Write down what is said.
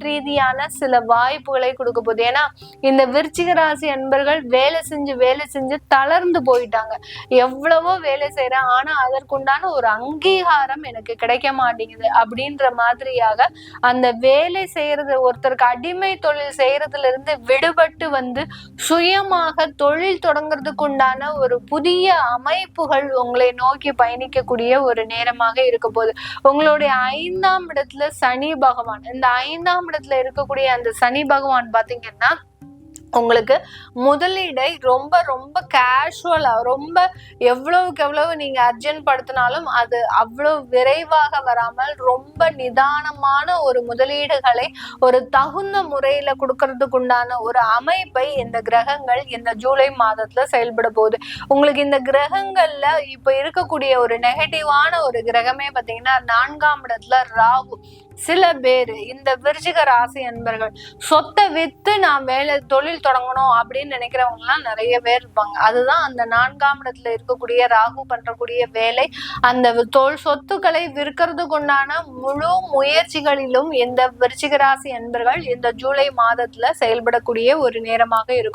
ரீதியான சில வாய்ப்புகளை கொடுக்க போகுது. ஏன்னா இந்த விருச்சிக ராசி அன்பர்கள் வேலை செஞ்சு தளர்ந்து போயிட்டாங்க. எவ்வளவோ வேலை செய்யறேன், ஆனா அதற்குண்டான ஒரு அங்கீகாரம் எனக்கு கிடைக்க மாட்டேங்குது அப்படின்ற மாதிரியாக அந்த வேலை செய்யறது, ஒருத்தருக்கு அடிமை தொழில் செய்யறதுல இருந்து விடுபட்டு வந்து சுயமாக தொழில் தொடங்குறதுக்கு உண்டான ஒரு புதிய அமைப்புகள் உங்களை நோக்கி பயணிக்கக்கூடிய ஒரு நேரமாக இருக்க போகுது. உங்களுடைய 5ஆம் இடத்துல சனி பகவான், இந்த 5ஆம் இடத்துல இருக்கக்கூடிய அந்த சனி பகவான் பாத்தீங்கன்னா உங்களுக்கு முதலீடை ரொம்ப ரொம்ப கேஷுவலா, ரொம்ப எவ்வளவுக்கு எவ்வளவு நீங்க அர்ஜென்ட் படுத்தினாலும் அது அவ்வளவு விரைவாக வராமல் ரொம்ப நிதானமான ஒரு முதலீடுகளை ஒரு தகுந்த முறையில கொடுக்கறதுக்கு உண்டான ஒரு அமைப்பை இந்த கிரகங்கள் இந்த ஜூலை மாதத்துல செயல்பட போகுது. உங்களுக்கு இந்த கிரகங்கள்ல இப்ப இருக்கக்கூடிய ஒரு நெகட்டிவான ஒரு கிரகமே பாத்தீங்கன்னா 4ஆம் இடத்துல ராகு. சில பேரு இந்த விருச்சிக ராசி அன்பர்கள் சொத்தை வித்து நான் தொழில் தொடங்கணும் அப்படின்னு நினைக்கிறவங்க எல்லாம் நிறைய பேர் இருப்பாங்க. அதுதான் அந்த 4ஆம் இடத்துல இருக்கக்கூடிய ராகு பண்றக்கூடிய வேலை. அந்த சொத்துக்களை விற்கிறதுக்கு உண்டான முழு முயற்சிகளிலும் இந்த விருச்சிக ராசி அன்பர்கள் இந்த ஜூலை மாதத்துல செயல்படக்கூடிய ஒரு நேரமாக இருக்கும்.